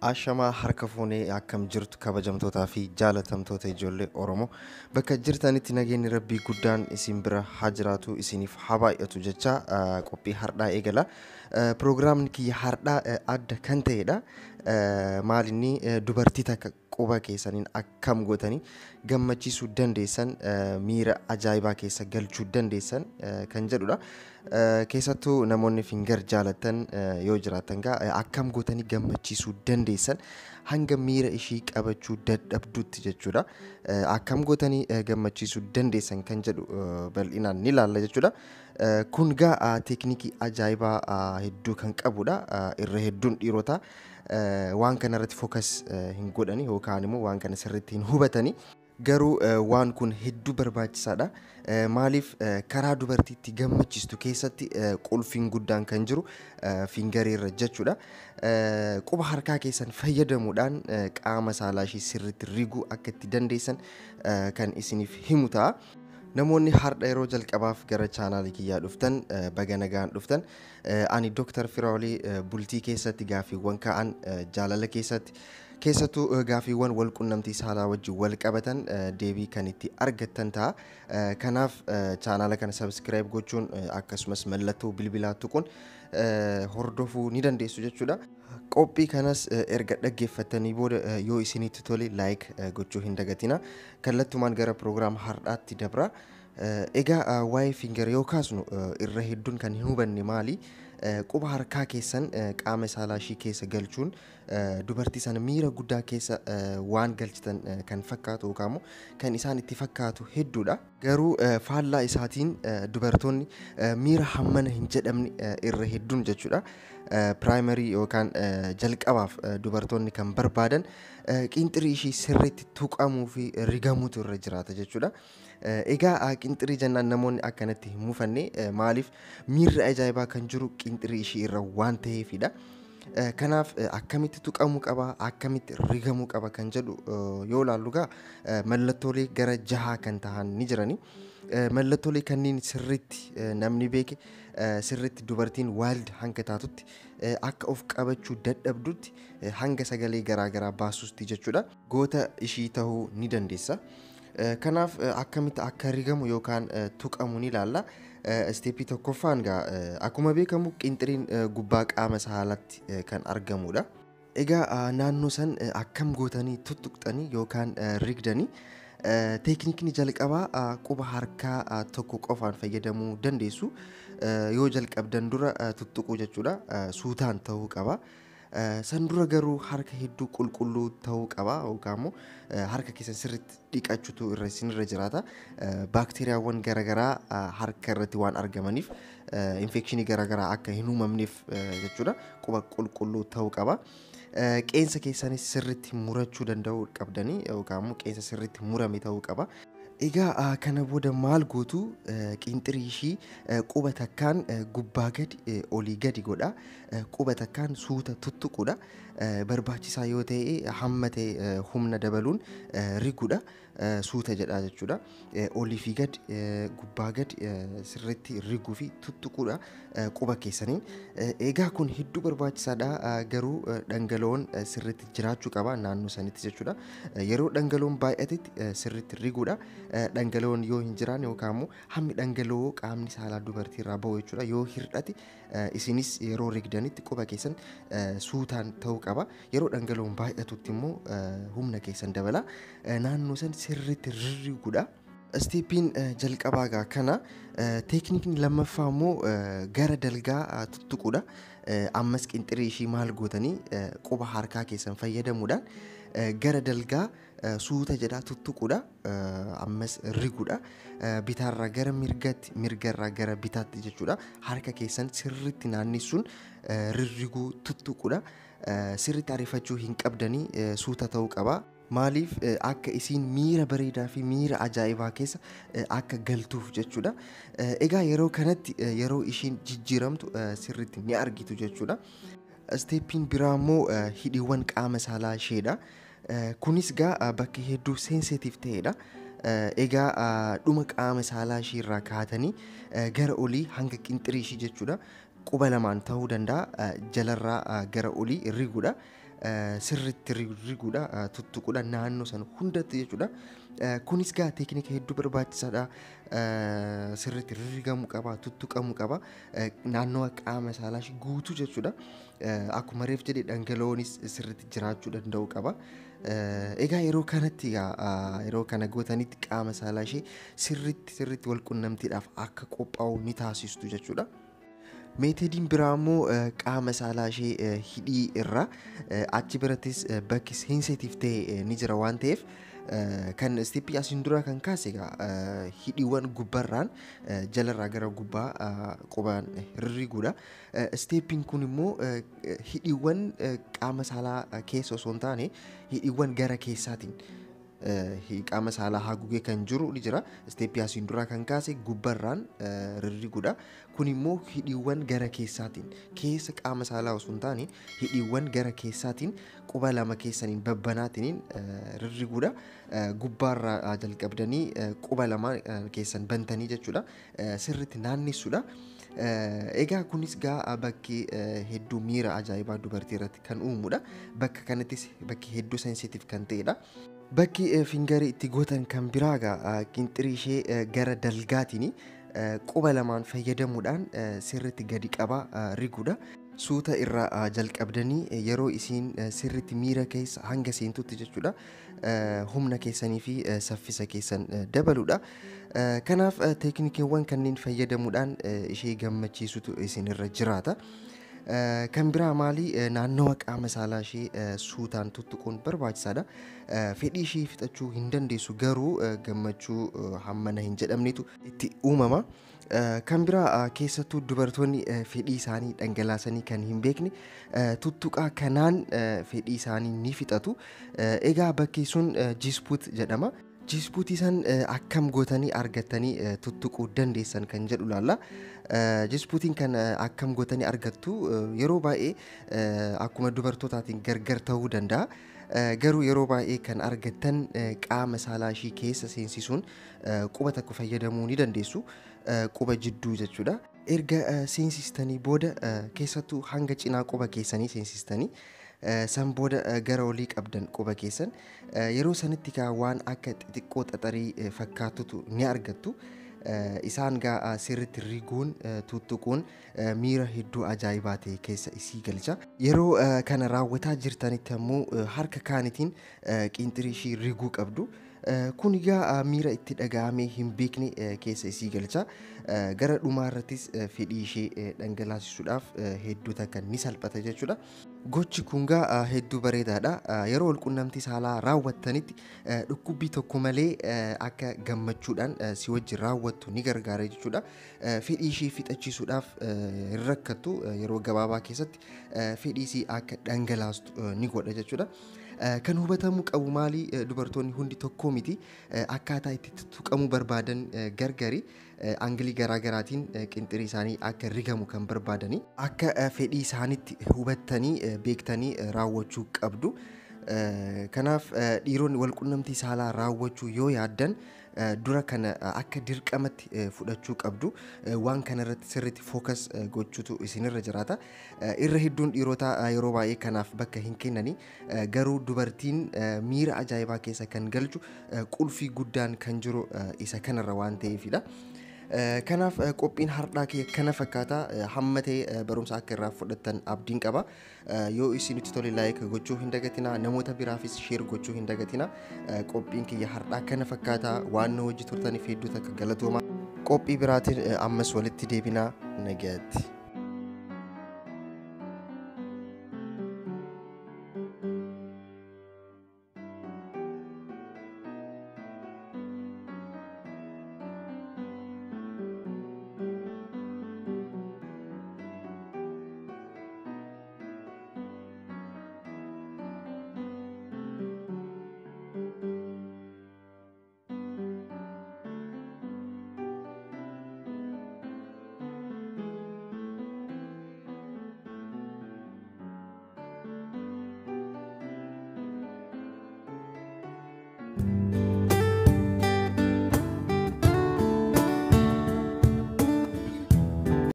Ashamaa harka fuunee akkam jirtu kabajamtootaa fi jaalatamtoota ijoollee Oromoo bakka jirtanitti nageenyi rabbii guddaan isin bira haa jiraatu isiniif haa baay'atu jecha qophii hardhaa eegala. Pirogiraamni kiyya hardhaa adda kan ta'edha. Maalinni dubartii takka quba keessaniin akkam gootanii gammachiisuu dandeessan miira ajaa'ibaa keessa galchuu dandeessan kan jedhudha. Keessattuu namoonni fingar jaalatan yoo jiraatan akkam gootanii gammachiisuu dandeessan hanga miira ishii qabachuu dadhabdutti jechuudha. Akkam gootanii gammachiisuu dandeessan kan jedhu bal'inaan ni ilaalla jechuudha. Kun teeknikii ajaa'ibaa hedduu kan qabudha. Irra hedduun dhiirota waan kana irratti fookas hin godhani yookaan immoo waan kana sirriitti hin hubatani. Garuu waan kun hedduu barbaachisaadha. Maaliif karaa dubartiitti gammachiistu keessatti qulfiin guddaan kan jiru fingarii irra jechuudha. Quba harkaa keessan fayyadamuudhaan qaama saalaa ishii sirriitti riguu akka itti dandeessan kan isiniif himu ta'a. Namoonni hardha yeroo jalqabaaf gara chaanaalii kiyyaa dhuftan baga nagaan dhuftan. Ani Dr. Firaolii bultii keessatti gaaffiiwwan ka'an jaalala keessattuu gaaffiiwwan wal qunnamtii saalaa wajjin wal qabatan deebii kan itti argattan ta'a. Kanaaf chaanaala kana subscribe gochuun akkasumas mallattoo bilbilaa tuquun hordofuu ni dandeessu jechuudha. Qophii kanas erga dhaggeeffatanii booda yoo isinitti tole like gochuu hin dagatina. Kallattumaan gara pirogiraama hardhaatti dabra. Egaa waa'ee fingar yoo kaasnu irra hedduun kan hin hubanne maali? Quba harkaa keessan qaama saalaa ishii keessa galchuun dubartii sana miira guddaa keessa waan galchitan kan fakkaatu yookaan kan isaan itti fakkaatu hedduudha. Garuu faallaa isaatiin dubartoonni miira hammana hin jedhamne irra hedduun jechuudha. Primary yookaan jalqabaaf dubartoonni kan barbaadan qinxirii ishii sirriitti tuqamuu fi rigamuutu irra jiraata jechuudha. Egaa qinxirii jennaan namoonni akkanatti hin mufanne maaliif miirri ajaa'ibaa kan jiru qinxirii ishii irra waan ta'eefidha. Kanaaf akkamitti tuqamuu qaba akkamitti rigamuu qaba kan jedhu yoo ilaallu mallattoolee gara 6 kan ta'an ni jirani. Mallattoolee kanneen sirriitti namni beeke sirriitti dubartiin wild hanga taatutti akka of qabachuu dadhabdutti hanga sagalee garaagaraa baasuusti jechuudha. Goota ishii ta'uu ni dandeessa. Kanaaf akkamitti akka rigamu yookaan tuqamu ni ilaalla. Steepii tokkoffaan akkuma beekamu qinxiriin gubbaa qaama saalaatti kan argamudha. Egaa naannoo san akkam gootanii tuttuqxanii yookaan rigdanii teeknikni jalqabaa quba harkaa tokko qofaan fayyadamuu dandeessu. Yoo jalqabdan dura tuttuquu jechuudha. Suutaan ta'uu qaba. San dura garuu harka hedduu qulqulluu ta'uu qaba yookaan harka keessan sirriitti dhiqachuutu irra jiraata. Baakteeriyaawwan garaagaraa harka irratti waan argamaniif infekshinii garaagaraa akka hin uumamneef jechuudha. Quba qulqulluu ta'uu qaba. Qeensa keessanis sirriitti murachuu danda'uu qabdanii yookaan qeensa sirriitti murame ta'uu qaba. Egaa kana booda maal gootu qinxirii ishii quba takkaan gubbaa gadi olii gadi godha. Quba takkaan suuta tuttuquudha. Barbaachisaa yoo ta'e hamma ta'e humna dabaluun riguudha. Suuta jedha jechuudha. Olii fi gadi gubbaa gadi sirriitti riguu fi tuttuquudha quba keessaniin. Egaa kun hedduu barbaachisaadha. Garuu dhangala'oon sirriitti jiraachuu qaba naannoo sanitti jechuudha. Yeroo dhangala'oon baay'atetti sirriitti riguudha. Dhangala'oon yoo hin jiraanne yookaan immoo hammi dhangala'oo qaamni saalaa dubartii irraa bahu jechuudha. Yoo hir'ate isinis yeroo rigdanitti quba keessan suutaan ta'uu qaba. Yeroo dhangala'oon baay'atutti immoo humna keessan dabala. Naannoo san sirriitti riguudha. Steepiin jalqabaa kana teeknikni lammaffaa immoo gara dalgaa tuttuquudha. Ammas qinxirii ishii maal gootanii quba harkaa keessan fayyadamuudhaan gara dalgaa suuta jedhaa tuttuquudha. Ammas riguudha. Bitaarraa gara mirgatti mirgarraa gara bitaatti jechuudha. Harka keessan sirriitti naannessuun rirriguu tuttuquudha. Sirriitti ariifachuu hin qabdanii suuta ta'uu qaba. Maaliif akka isiin miira bareedaa fi miira ajaa'ibaa keessa akka galtuuf jechuudha. Egaa yeroo kanatti yeroo ishiin jijjiiramtu sirriitti ni argitu jechuudha. Steepiin biraa immoo hidhiiwwan qaama saalaa isheedha. Kunis bakka hedduu sensitiif ta'edha. Egaa dhuma qaama saalaa ishee irraa kaatanii gara olii hanga qinxirii ishee jechuudha. Quba lamaan ta'uu danda'a jalarraa gara olii riguudha. sirriitti riguudha tuttuquudha naannoo sana hundatti jechuudha. Kunis gaa teeknika hedduu barbaachisaadha. Sirriitti rigamuu qaba tuttuqamuu qaba naannoo qaama saalaa ishee guutuu jechuudha. Akkuma reef jedhee dhangala'oonis sirriitti jiraachuu danda'u qaba. Egaa yeroo kanatti yeroo kana gootanitti qaama saalaa ishee sirriitti wal qunnamtiidhaaf akka qophaa'u ni taasistu jechuudha. Meetodiin biraa immoo qaama saalaa ishee hidhii irraa achi birattis bakki seensiitiif ta'e ni jira waan ta'eef kan isteeppii asiin dura kan kaase hidhiiwwan gubbarraan jalarraa gara gubbaa qubaan rirriguudha. Isteeppiin kun immoo hidhiiwwan qaama saalaa keessa osoo hin taane hidhiiwwan gara keessaatiin qaama saalaa haguugee kan jiru ni jira. Isteeppii asiin duraa kan kaase gubbarraan rirriguudha. Kun immoo hidhiiwwan gara keessaatiin keessa qaama saalaa osoo hin taane hidhiiwwan gara keessaatiin quba lama keessaniin babbanaatiin rirriguudha. Gubbaarraa jalqabdanii quba lama keessan bantanii jechuudha. Sirriitti naannessuudha. Egaa kunis bakki hedduu miira ajaa'ibaa dubartii irratti kan uumudha. Bakka kanattis bakki hedduu sensitiif kan ta'edha. Bakki fingarii itti gootan kan biraa qinxirii ishee gara dalgaatiin quba lamaan fayyadamuudhaan sirriitti gadi qabaa riguudha. Suuta irraa jalqabdanii yeroo isiin sirriitti miira keessa hanga seentutti jechuudha. Humna keessanii fi saffisa keessan dabaluudha. Kanaaf teeknikiiwwan kanneen fayyadamuudhaan ishee gammachiisutu isinirra jiraata. Kan biraa maali naannawa qaama saalaa ishee suutaan tuttuquun barbaachisaadha. Fedhii ishee fixachuu hin dandeessu garuu gammachuu hammana hin jedhamnetu itti uumama. Kan biraa keessattuu dubartoonni fedhii isaanii dhangalaasanii kan hin beekne tuttuqaa kanaan fedhii isaanii ni fixatu. Egaa bakki sun G-spot jedhama. G-spot san akkam gootanii argattanii tuttuquu dandeessan kan jedhu laalla. G-spotiin kan akkam gootanii argattu yeroo baay'ee akkuma dubartootaatiin gargar ta'uu danda'a. Garuu yeroo baay'ee kan argattan qaama saalaa ishii keessa seensisuun quba tokko fayyadamuu ni dandeessu. Quba jidduu jechuudha. Erga seensistanii booda keessattuu hanga cinaa quba keessanii seensistanii san booda gara olii qabdan quba keessan yeroo sanitti waan akka xixiqqoo xaxarii fakkaatutu ni argattu. Isaan sirriitti riguun tuttuquun miira hedduu ajaa'ibaa ta'e keessa isii galcha. Yeroo kana raawwataa jirtanitti ammoo harka kaanitiin qinxirii ishii riguu qabdu. Kun miira itti dhaga'amee hin beekne keessa isii galcha. Gara dhumaa irrattis fedhii ishee dhangalaasisuudhaaf hedduu takka ni salphata jechuudha. Gochi kun hedduu bareedaadha. Yeroo walqunnamtii saalaa raawwattanitti dhukkubbii tokko malee akka gammachuudhaan si wajjin raawwattu ni gargaara jechuudha. Fedhii ishee fixachiisuudhaaf hin rakkattu yeroo gabaabaa keessatti fedhii ishee akka dhangalaastu ni godha jechuudha. Kan hubatamuu qabu maali dubartoonni hundi tokko miti akkaataa itti tuttuqamuu barbaadan gargari angilii garaagaraatiin qinxirii isaanii akka rigamu kan barbaadanii akka fedhii isaaniitti hubattanii beektanii raawwachuu qabdu. Kanaaf dhiironni walqunnamtii saalaa raawwachuu yoo yaaddan dura kana akka dirqamatti fudhachuu qabdu. Waan kana irratti sirriitti fookas gochuutu isinirra jiraata. Irra hedduun dhiirota yeroo baay'ee kanaaf bakka hin kennani. Garuu dubartiin miira ajaa'ibaa keessa kan galchu qulfii guddaan kan jiru isa kanarra waan ta'eefidha. Kanaaf qophiin hardhaa kee kana fakkaata hamma ta'e barumsa akka irraa fudhattan abdiin qaba. Yoo isinitti tole like gochuu hin dagatina, namoota biraafis share gochuu hin dagatina. Qophiin kiyya hardhaa kana fakkaata waan nu hojii turtaniif hedduu takka galatooma. Qophii biraatiin ammas walitti deebinaa nagaatti.